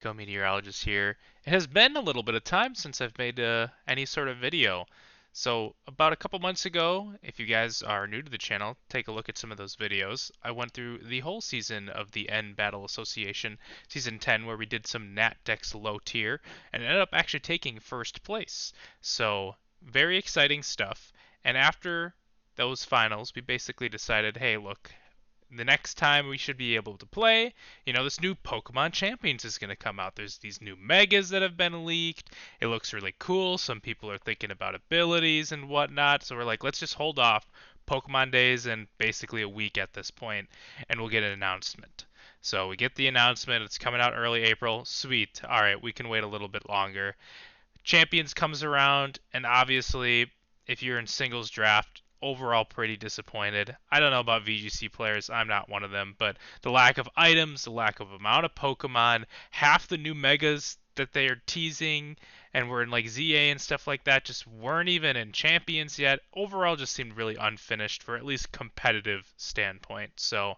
Go Meteorologist here. It has been a little bit of time since I've made any sort of video. So, about a couple months ago, if you guys are new to the channel, take a look at some of those videos. I went through the whole season of the N Battle Association, Season 10, where we did some NAT DEX low tier, and ended up actually taking first place. So, very exciting stuff. And after those finals, we basically decided, hey, look, the next time we should be able to play, this new Pokemon Champions is going to come out. There's these new Megas that have been leaked. It looks really cool. Some people are thinking about abilities and whatnot. So we're like, let's just hold off Pokemon days and basically a week at this point, and we'll get an announcement. So we get the announcement. It's coming out early April. Sweet. All right, we can wait a little bit longer. Champions comes around, and obviously, if you're in singles draft, overall pretty disappointed. I don't know about VGC players, I'm not one of them, but the lack of items, the lack of amount of Pokemon, half the new megas that they are teasing and were in like ZA and stuff like that just weren't even in champions yet. Overall just seemed really unfinished for at least competitive standpoint. So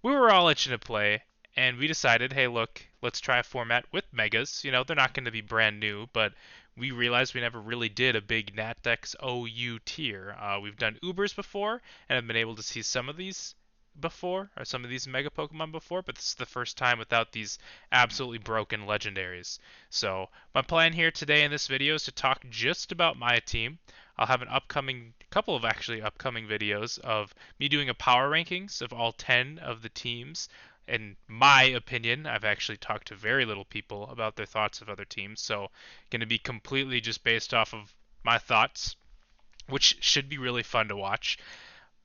we were all itching to play, and we decided, hey, look, let's try a format with megas. They're not going to be brand new, but we realized we never really did a big NatDex OU tier. We've done Ubers before, and have been able to see some of these before, or some of these Mega Pokemon before, but this is the first time without these absolutely broken legendaries. So my plan here today in this video is to talk just about my team. I'll have an couple of actually upcoming videos of me doing a power rankings of all 10 of the teams. In my opinion, I've actually talked to very little people about their thoughts of other teams, so going to be completely just based off of my thoughts, which should be really fun to watch.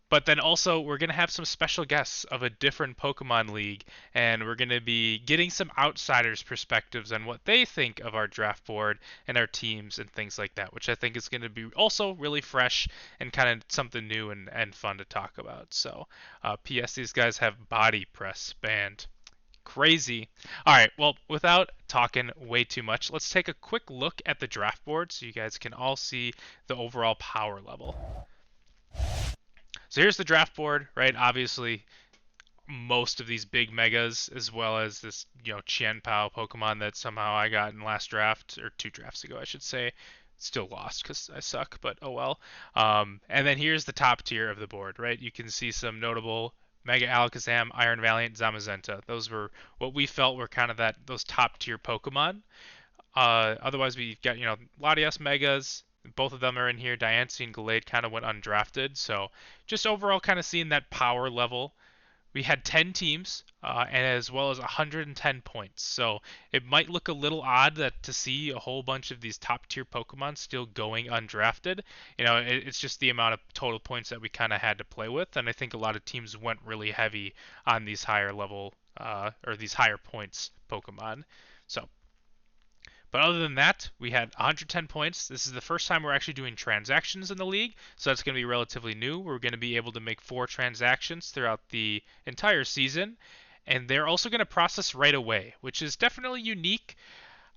But then also, we're going to have some special guests of a different Pokemon League, and we're going to be getting some outsiders' perspectives on what they think of our draft board and our teams and things like that, which I think is going to be also really fresh and kind of something new and fun to talk about. So, P.S. These guys have body press banned. Crazy. All right, well, without talking way too much, let's take a quick look at the draft board so you guys can all see the overall power level. So here's the draft board, right? Obviously, most of these big megas, as well as this, Qianpao Pokemon that somehow I got in last draft, or 2 drafts ago, I should say. Still lost because I suck, but oh well. And then here's the top tier of the board, right? You can see some notable Mega Alakazam, Iron Valiant, Zamazenta. Those were what we felt were kind of those top tier Pokemon. Otherwise, we've got, Latias Megas. Both of them are in here. Diancie and Gallade kind of went undrafted. So just overall kind of seeing that power level. We had 10 teams and as well as 110 points. So it might look a little odd that to see a whole bunch of these top tier Pokemon still going undrafted. It's just the amount of total points that we kind of had to play with. And I think a lot of teams went really heavy on these higher level or these higher points Pokemon. So but other than that, we had 110 points. This is the first time we're actually doing transactions in the league, so that's going to be relatively new. We're going to be able to make 4 transactions throughout the entire season, and they're also going to process right away, which is definitely unique.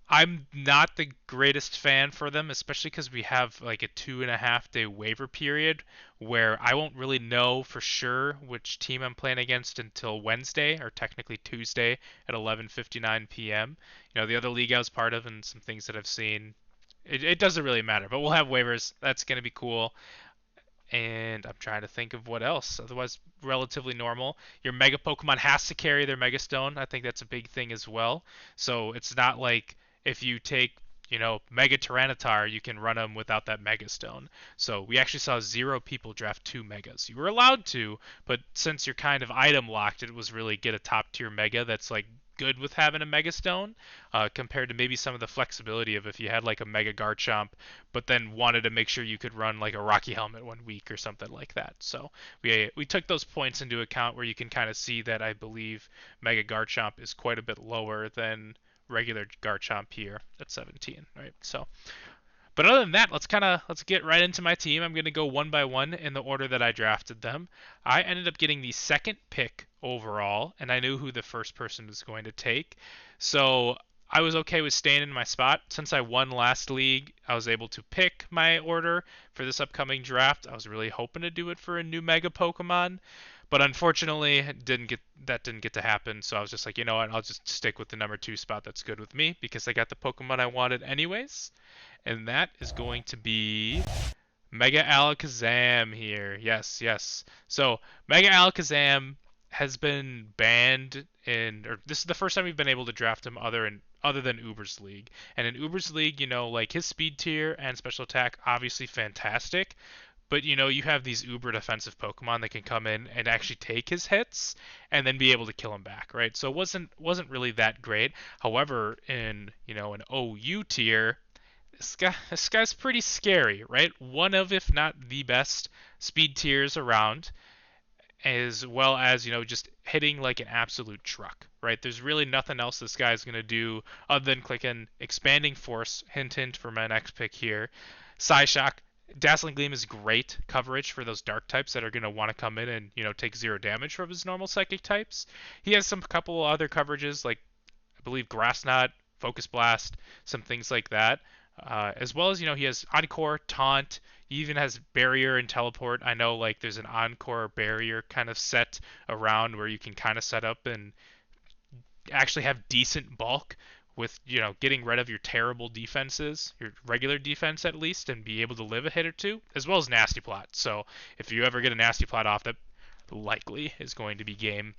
I'm not the greatest fan for them, especially because we have like a 2.5 day waiver period where I won't really know for sure which team I'm playing against until Wednesday, or technically Tuesday at 11:59 p.m. The other league I was part of and some things that I've seen, it doesn't really matter, but we'll have waivers. That's going to be cool. And I'm trying to think of what else. Otherwise, relatively normal. Your Mega Pokemon has to carry their Mega Stone. I think that's a big thing as well. So it's not like if you take, Mega Tyranitar, you can run them without that Mega Stone. So we actually saw 0 people draft 2 Megas. You were allowed to, but since you're kind of item locked, it was really get a top tier Mega that's like good with having a Mega Stone, compared to maybe some of the flexibility of if you had like a Mega Garchomp, but then wanted to make sure you could run like a Rocky Helmet 1 week or something like that. So we took those points into account where you can kind of see that I believe Mega Garchomp is quite a bit lower than regular Garchomp here at 17, right? So, but other than that, let's get right into my team. I'm going to go one by one in the order that I drafted them. I ended up getting the second pick overall, and I knew who the first person was going to take. So I was okay with staying in my spot. Since I won last league, I was able to pick my order for this upcoming draft. I was really hoping to do it for a new Mega Pokemon, But unfortunately, didn't get to happen. So I was just like, you know what? I'll just stick with the number 2 spot. That's good with me because I got the Pokemon I wanted anyways, and that is going to be Mega Alakazam here. Yes, yes. So Mega Alakazam has been banned or this is the first time we've been able to draft him other than Uber's League. And in Uber's League, you know, like his speed tier and special attack obviously fantastic, but you know, you have these uber defensive Pokemon that can come in and actually take his hits and then be able to kill him back, right? So it wasn't really that great. However, in, you know, an OU tier, this guy's pretty scary, right? One of, if not the best speed tiers around, as well as, you know, just hitting like an absolute truck, right? There's really nothing else this guy's going to do other than click an expanding force, hint hint for my next pick here. Psyshock, Dazzling Gleam is great coverage for those dark types that are going to want to come in and, you know, take 0 damage from his normal psychic types. He has some couple other coverages like I believe Grass Knot, Focus Blast, some things like that. As well as, you know, he has Encore, Taunt. He even has Barrier and Teleport. I know, like, there's an Encore Barrier kind of set around where you can kind of set up and actually have decent bulk with, you know, getting rid of your terrible defenses, your regular defense at least, and be able to live a hit or two, as well as Nasty Plot. So if you ever get a Nasty Plot off, that likely is going to be game.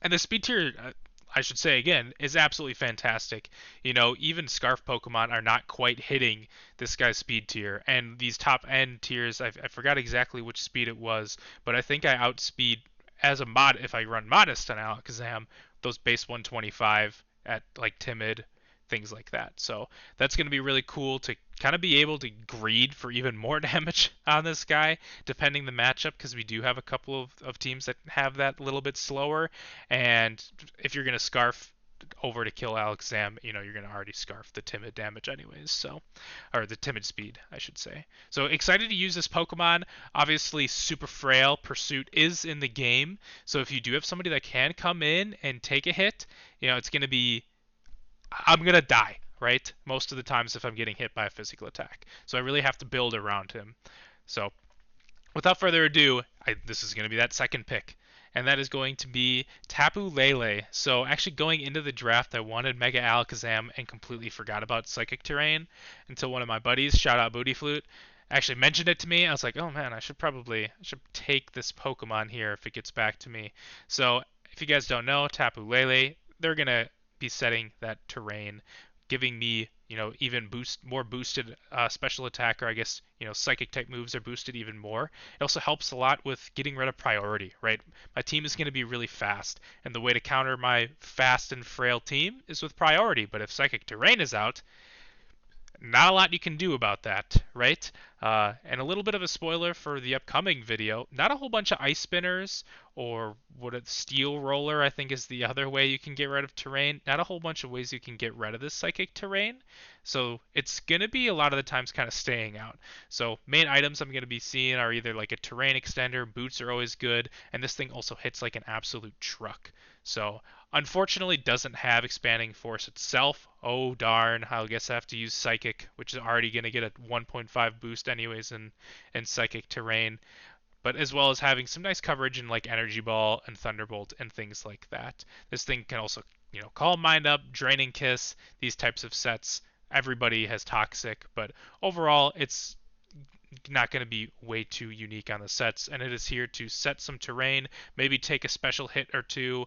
And the speed tier, I should say again, is absolutely fantastic. You know, even Scarf Pokemon are not quite hitting this guy's speed tier. And these top end tiers, I forgot exactly which speed it was, but I think I outspeed as a mod if I run Modest on Alakazam, those base 125 at like Timid, things like that. So that's going to be really cool to kind of be able to greed for even more damage on this guy, depending the matchup, because we do have a couple of teams that have that a little bit slower. And if you're going to Scarf over to kill Alakazam, you know, you're going to already Scarf the Timid damage anyways, so, or the Timid speed, I should say. So excited to use this Pokemon. Obviously, super frail. Pursuit is in the game, so if you do have somebody that can come in and take a hit, you know, it's going to be, I'm going to die, right? Most of the times if I'm getting hit by a physical attack. So I really have to build around him. So without further ado, this is going to be that second pick. And that is going to be Tapu Lele. So actually going into the draft, I wanted Mega Alakazam and completely forgot about Psychic Terrain until one of my buddies, shout out Booty Flute, actually mentioned it to me. I was like, oh man, I should take this Pokemon here if it gets back to me. So if you guys don't know, Tapu Lele, they're going to be setting that terrain, giving me, you know, even more boosted special attack, or I guess, you know, psychic type moves are boosted even more. It also helps a lot with getting rid of priority, right? My team is going to be really fast, and the way to counter my fast and frail team is with priority. But if psychic terrain is out, not a lot you can do about that, right? And a little bit of a spoiler for the upcoming video, not a whole bunch of ice spinners, or what a steel roller I think is the other way you can get rid of terrain. Not a whole bunch of ways you can get rid of this psychic terrain. So it's going to be a lot of the times kind of staying out. So main items I'm going to be seeing are either like a terrain extender, boots are always good, and this thing also hits like an absolute truck. So unfortunately doesn't have expanding force itself. Oh darn, I guess I have to use psychic, which is already going to get a 1.5 boost anyways in psychic terrain, but as well as having some nice coverage in like Energy Ball and Thunderbolt and things like that. This thing can also, you know, Calm Mind Up, Draining Kiss, these types of sets. Everybody has Toxic, but overall it's not going to be way too unique on the sets, and it is here to set some terrain, maybe take a special hit or two,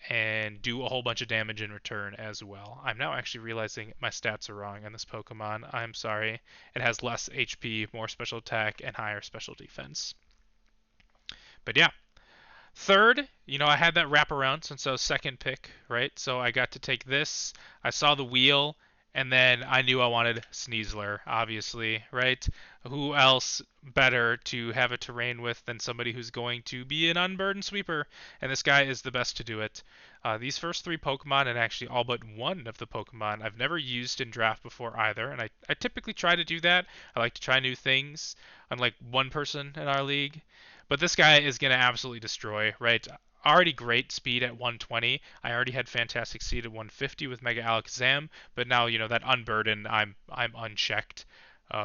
and do a whole bunch of damage in return as well. I'm now actually realizing my stats are wrong on this Pokemon. I'm sorry. It has less HP, more special attack, and higher special defense. But yeah. Third, you know, I had that wraparound since I was second pick, right? So I got to take this. I saw the wheel, and then I knew I wanted Sneasler, obviously, right? Who else better to have a terrain with than somebody who's going to be an unburdened sweeper? And this guy is the best to do it. These first 3 Pokemon, and actually all but one of the Pokemon, I've never used in draft before either, and I typically try to do that. I like to try new things, unlike one person in our league. But this guy is going to absolutely destroy, right? Already great speed at 120. I already had fantastic speed at 150 with Mega Alakazam, but now, you know, that unburden, I'm unchecked.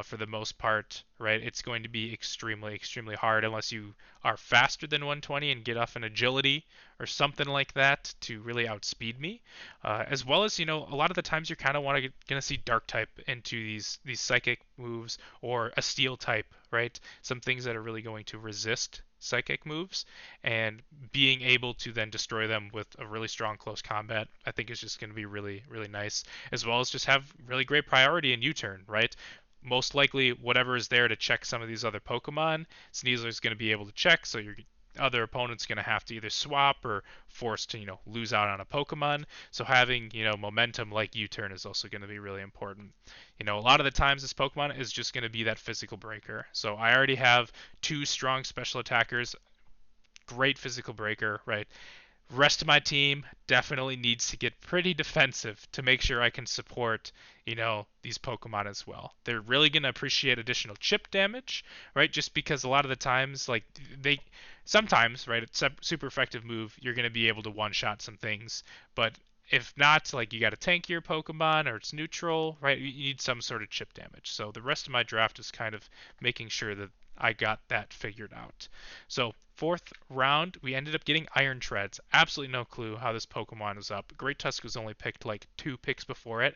for the most part, right? It's going to be extremely, extremely hard unless you are faster than 120 and get off an agility or something like that to really outspeed me. As well as, a lot of the times you're kind of gonna see dark type into these psychic moves or a steel type, right? Some things that are really going to resist psychic moves, and being able to then destroy them with a really strong close combat, I think is just going to be really, really nice. As well as just have really great priority in U-turn, right? Most likely, whatever is there to check some of these other Pokemon, Sneasler's going to be able to check, so your other opponent's going to have to either swap or force to, lose out on a Pokemon. So having, momentum like U-turn is also going to be really important. A lot of the times this Pokemon is just going to be that physical breaker. So I already have two strong special attackers, great physical breaker, right? Rest of my team definitely needs to get pretty defensive to make sure I can support, these Pokemon as well. They're really going to appreciate additional chip damage, right? Just because a lot of the times, like, sometimes, right, it's a super effective move, you're going to be able to one-shot some things, but if not, like, you got to tank your Pokemon or it's neutral, right? You need some sort of chip damage. So the rest of my draft is kind of making sure that I got that figured out. So fourth round, we ended up getting Iron Treads. Absolutely no clue how this Pokemon is up. Great Tusk was only picked like 2 picks before it.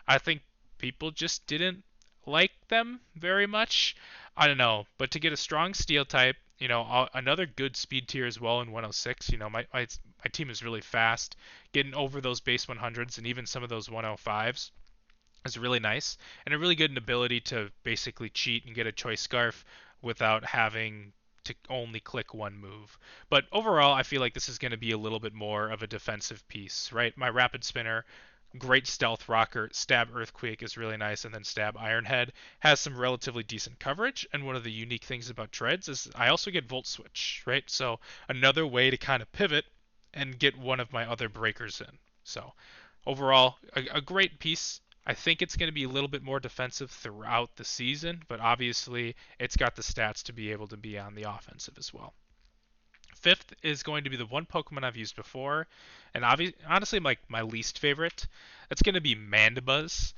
I think people just didn't like them very much. I don't know, but to get a strong Steel type, another good speed tier as well in 106. My team is really fast. Getting over those base 100s and even some of those 105s is really nice, and a really good ability to basically cheat and get a choice scarf without having to only click one move. But overall, I feel like this is going to be a little bit more of a defensive piece, right? My Rapid Spinner, great stealth rocker, Stab Earthquake is really nice, and then Stab Ironhead has some relatively decent coverage. And one of the unique things about Treads is I also get Volt Switch, right? So another way to kind of pivot and get one of my other breakers in. So overall, a great piece. I think it's going to be a little bit more defensive throughout the season, but obviously it's got the stats to be able to be on the offensive as well. Fifth is going to be the one Pokemon I've used before, and honestly, my least favorite. That's going to be Mandibuzz.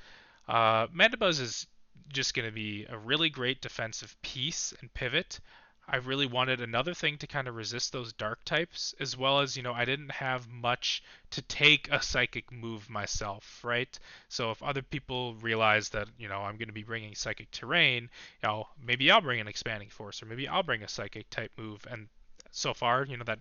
Mandibuzz is just going to be a really great defensive piece and pivot. I really wanted another thing to kind of resist those dark types, as well as, I didn't have much to take a psychic move myself, right? So if other people realize that, I'm going to be bringing psychic terrain, maybe I'll bring an expanding force, or maybe I'll bring a psychic type move, and so far, that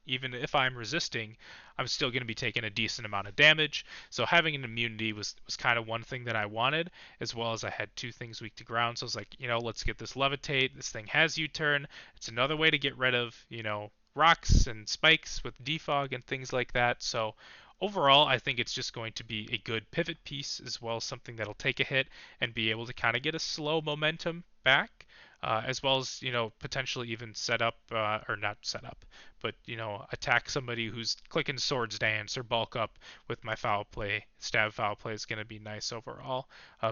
even if I'm resisting, I'm still going to be taking a decent amount of damage. So having an immunity was kind of one thing that I wanted, as well as I had two things weak to ground. So I was like, let's get this levitate. This thing has U-turn. It's another way to get rid of, rocks and spikes with defog and things like that. So overall, I think it's just going to be a good pivot piece, as well as something that'll take a hit and be able to kind of get a slow momentum back. As well as, potentially even set up, or not set up, but, attack somebody who's clicking Swords Dance or bulk up with my foul play. Stab foul play is going to be nice overall.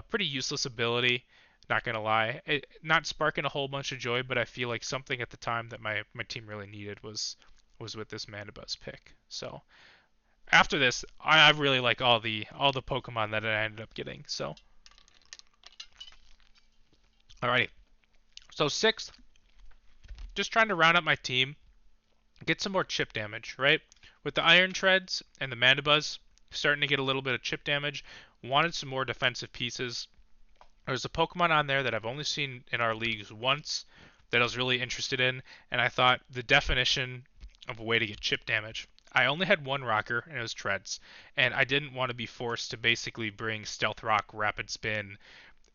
Pretty useless ability, not going to lie. Not sparking a whole bunch of joy, but I feel like something at the time that my team really needed was with this Mandibuzz pick. So after this, I really like all the Pokemon that I ended up getting. So, alrighty. So sixth, just trying to round up my team, get some more chip damage, right? With the Iron Treads and the Mandibuzz starting to get a little bit of chip damage, wanted some more defensive pieces. There's a Pokemon on there that I've only seen in our leagues once that I was really interested in, and I thought the definition of a way to get chip damage. I only had one rocker, and it was Treads, and I didn't want to be forced to basically bring Stealth Rock, Rapid Spin,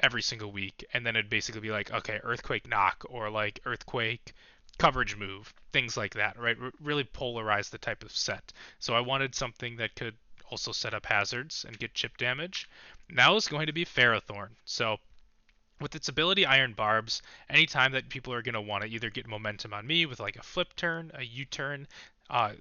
every single week, and then it'd basically be like, okay, Earthquake knock, or like Earthquake coverage move, things like that, right? Really polarize the type of set. So I wanted something that could also set up hazards and get chip damage. Now is going to be Ferrothorn. So with its ability Iron Barbs, anytime that people are going to want to either get momentum on me with like a flip turn, a U-turn,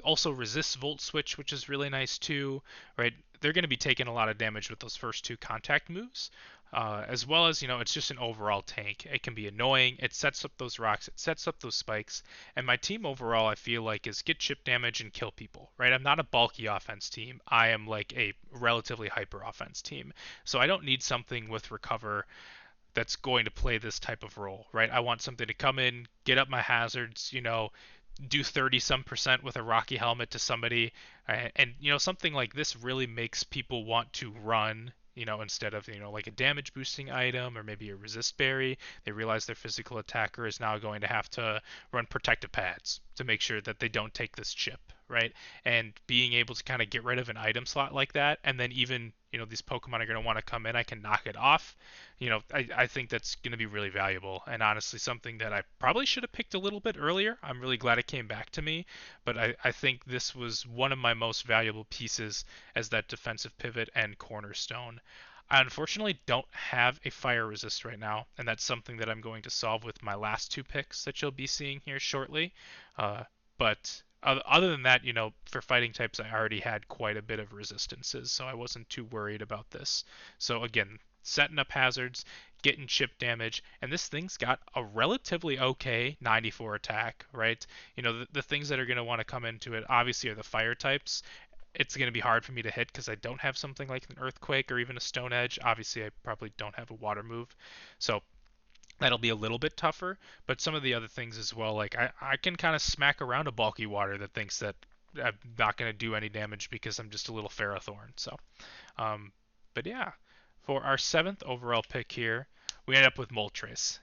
also resists Volt Switch, which is really nice too, right? They're going to be taking a lot of damage with those first two contact moves. As well as, it's just an overall tank. It can be annoying. It sets up those rocks. It sets up those spikes. And my team overall, I feel like, is get chip damage and kill people, right? I'm not a bulky offense team. I am like a relatively hyper offense team. So I don't need something with recover that's going to play this type of role, right? I want something to come in, get up my hazards, do 30 some percent with a rocky helmet to somebody, and something like this really makes people want to run, instead of like a damage boosting item or maybe a resist berry. They realize their physical attacker is now going to have to run protective pads to make sure that they don't take this chip, right? And being able to kind of get rid of an item slot like that, and then even these Pokemon are going to want to come in, I can knock it off. I think that's going to be really valuable, and honestly something that I probably should have picked a little bit earlier. I'm really glad it came back to me, but I think this was one of my most valuable pieces as that defensive pivot and cornerstone. I unfortunately don't have a fire resist right now, and that's something that I'm going to solve with my last two picks that you'll be seeing here shortly. But other than that, for fighting types, I already had quite a bit of resistances, so I wasn't too worried about this. So again, setting up hazards, getting chip damage, and this thing's got a relatively okay 94 attack, right? The things that are going to want to come into it obviously are the fire types. It's going to be hard for me to hit because I don't have something like an earthquake or even a stone edge. Obviously, I probably don't have a water move. So that'll be a little bit tougher, but some of the other things as well, like I can kind of smack around a bulky water that thinks that I'm not going to do any damage because I'm just a little Ferrothorn. So, um, but yeah, for our seventh overall pick here, we end up with Moltres.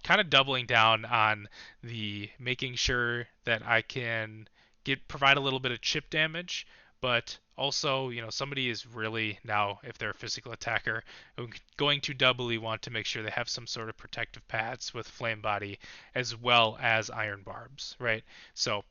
Kind of doubling down on the making sure that I can provide a little bit of chip damage, but also, somebody is really now, if they're a physical attacker, going to doubly want to make sure they have some sort of protective pads with flame body as well as iron barbs, right? So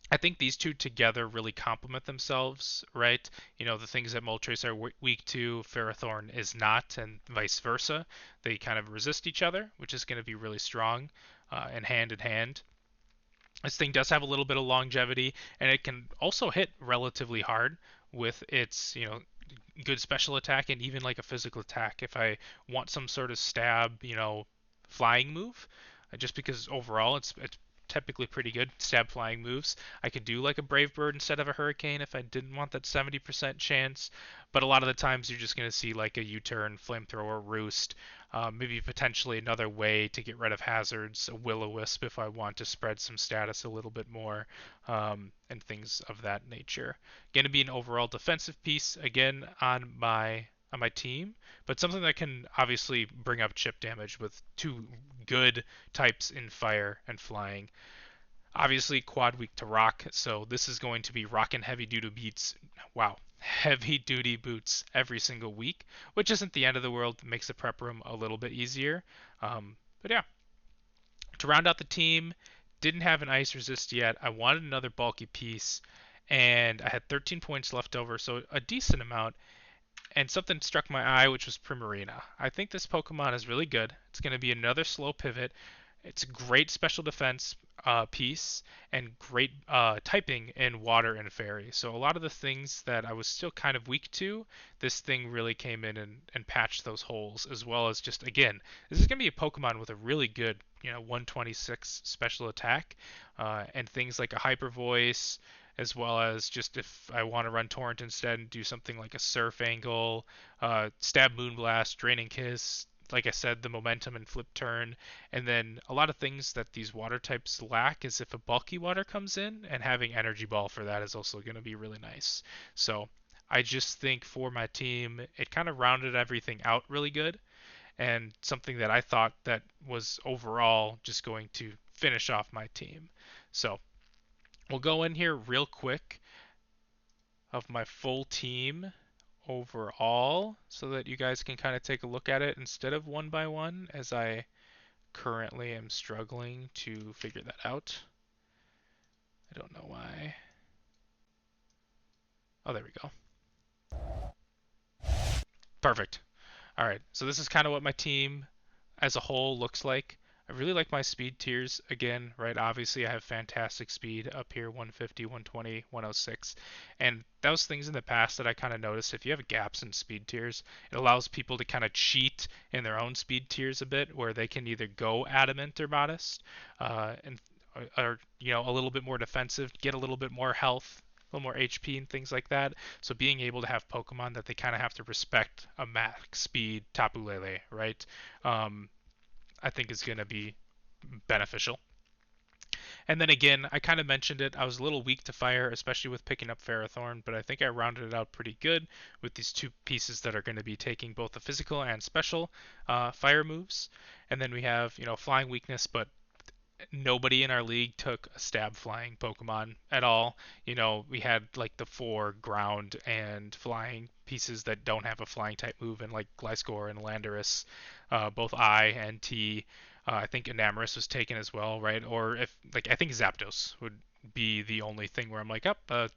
I think these two together really complement themselves, right? The things that Moltres are weak to, Ferrothorn is not, and vice versa. They kind of resist each other, which is going to be really strong and hand in hand. This thing does have a little bit of longevity, and it can also hit relatively hard with its, good special attack and even like a physical attack. If I want some sort of stab, flying move, just because overall it's typically pretty good stab flying moves. I could do like a Brave Bird instead of a Hurricane if I didn't want that 70% chance, but a lot of the times you're just going to see like a U-turn, Flamethrower, Roost, maybe potentially another way to get rid of hazards, a Will-O-Wisp if I want to spread some status a little bit more, and things of that nature. Going to be an overall defensive piece again on my team, but something that can obviously bring up chip damage with two good types in fire and flying. Obviously, quad weak to rock, so this is going to be rockin' heavy duty beats. Wow, heavy duty boots every single week, which isn't the end of the world. Makes the prep room a little bit easier. But yeah, to round out the team, didn't have an ice resist yet. I wanted another bulky piece, and I had 13 points left over, so a decent amount. And something struck my eye, which was Primarina. I think this Pokemon is really good. It's going to be another slow pivot. It's a great special defense piece and great typing in water and fairy. So a lot of the things that I was still kind of weak to, this thing really came in and patched those holes, as well as just, again, this is going to be a Pokemon with a really good 126 special attack, and things like a Hyper Voice, as well as just if I want to run Torrent instead and do something like a Surf Angle, Stab Moonblast, Draining Kiss, like I said, the momentum and flip turn, and then a lot of things that these water types lack is if a bulky water comes in, and having Energy Ball for that is also going to be really nice. So I just think for my team, it kind of rounded everything out really good, and something that I thought that was overall just going to finish off my team. So we'll go in here real quick of my full team overall so that you guys can kind of take a look at it instead of one by one, as I currently am struggling to figure that out. I don't know why. Oh, there we go. Perfect. All right, so this is kind of what my team as a whole looks like. I really like my speed tiers again, right? Obviously, I have fantastic speed up here, 150, 120, 106. And those things in the past that I kind of noticed, if you have gaps in speed tiers, it allows people to kind of cheat in their own speed tiers a bit, where they can either go adamant or modest, and or a little bit more defensive, get a little bit more health, a little more HP and things like that. So being able to have Pokemon that they kind of have to respect a max speed Tapu Lele, right? Um, I think is going to be beneficial. And then again, I kind of mentioned it. I was a little weak to fire, especially with picking up Ferrothorn, but I think I rounded it out pretty good with these two pieces that are going to be taking both the physical and special fire moves. And then we have, flying weakness, but nobody in our league took a stab flying Pokemon at all. We had like the 4 ground and flying pieces that don't have a flying type move, and like Gliscor and Landorus, both I and T. I think Enamorus was taken as well, right? Or if like I think Zapdos would be the only thing where I'm like, up, a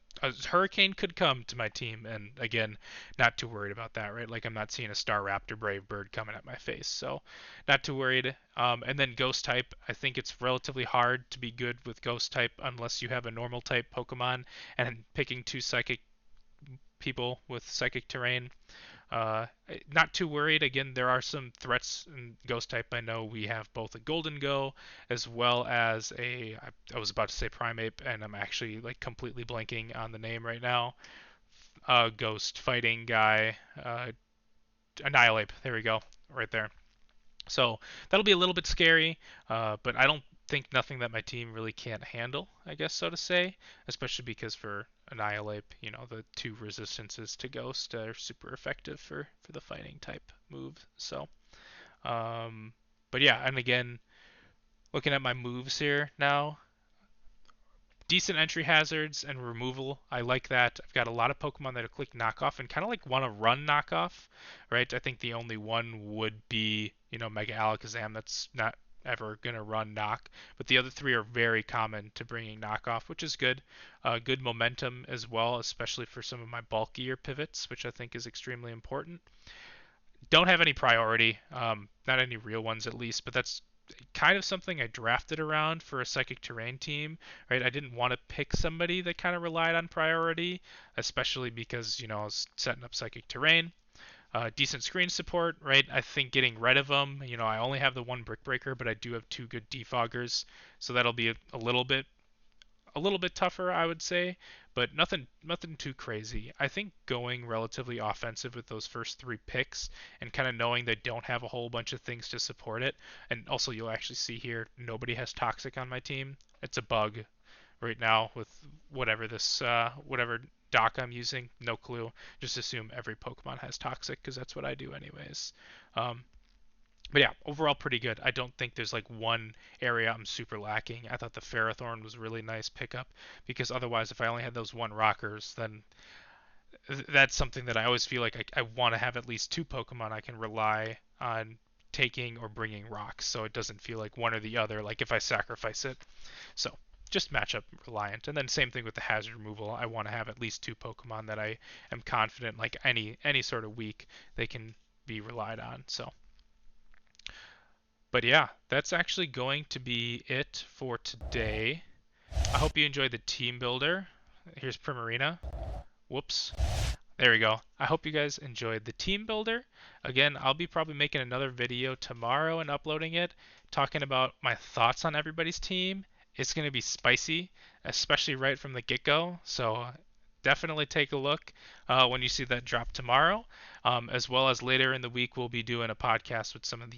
hurricane could come to my team, and again, not too worried about that, right? Like I'm not seeing a Staraptor Brave Bird coming at my face, so not too worried. And then Ghost type, I think it's relatively hard to be good with Ghost type unless you have a normal type Pokemon, and picking 2 Psychic people with Psychic Terrain. Uh, Not too worried. Again, there are some threats in Ghost type. I know we have both a Golden Go as well as I was about to say Primeape, and I'm actually like completely blanking on the name right now. Ghost fighting guy, Annihilate. There we go, right there. So that'll be a little bit scary, but I don't think nothing that my team really can't handle, I guess so to say, especially because for Annihilate, the 2 resistances to Ghost are super effective for the fighting type move. So, um, but yeah, and again, looking at my moves here now, decent entry hazards and removal. I like that. I've got a lot of Pokemon that are click knockoff and kind of like want to run knockoff, right? I think the only one would be, Mega Alakazam that's not ever going to run knock, but the other 3 are very common to bringing knockoff, which is good. Good momentum as well, especially for some of my bulkier pivots, which I think is extremely important. Don't have any priority, not any real ones at least, but that's kind of something I drafted around for a Psychic Terrain team, right? I didn't want to pick somebody that kind of relied on priority, especially because, I was setting up Psychic Terrain. Decent screen support, right? I think getting rid of them, I only have the 1 Brick Breaker, but I do have 2 good defoggers, so that'll be a little bit tougher, I would say, but nothing too crazy. I think going relatively offensive with those first 3 picks and kind of knowing they don't have a whole bunch of things to support it, and also you'll actually see here nobody has Toxic on my team. It's a bug right now with whatever doc I'm using, no clue. Just assume every Pokemon has Toxic because that's what I do anyways. Um, but yeah, overall pretty good. I don't think there's like one area I'm super lacking. I thought the Ferrothorn was a really nice pickup because otherwise, if I only had those 1 rockers, then that's something that I always feel like I want to have at least 2 Pokemon I can rely on taking or bringing rocks, so it doesn't feel like one or the other. Like if I sacrifice it, so just matchup reliant. And then same thing with the hazard removal. I want to have at least 2 Pokemon that I am confident, like any sort of week, they can be relied on. So. But yeah, that's actually going to be it for today. I hope you enjoyed the team builder. Here's Primarina. Whoops. There we go. I hope you guys enjoyed the team builder. Again, I'll be probably making another video tomorrow and uploading it, talking about my thoughts on everybody's team. It's going to be spicy, especially right from the get-go. So definitely take a look when you see that drop tomorrow. As well as later in the week, we'll be doing a podcast with some of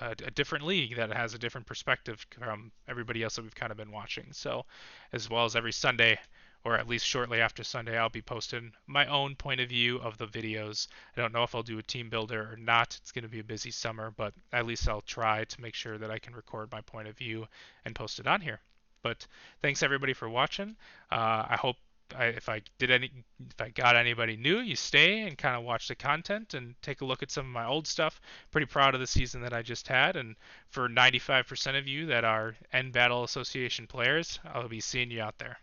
a different league that has a different perspective from everybody else that we've kind of been watching. So, as well as every Sunday, or at least shortly after Sunday, I'll be posting my own point of view of the videos. I don't know if I'll do a team builder or not. It's going to be a busy summer, but at least I'll try to make sure that I can record my point of view and post it on here. But thanks everybody for watching. I hope if I got anybody new, you stay and kind of watch the content and take a look at some of my old stuff. Pretty proud of the season that I just had, and for 95% of you that are End Battle Association players, I'll be seeing you out there.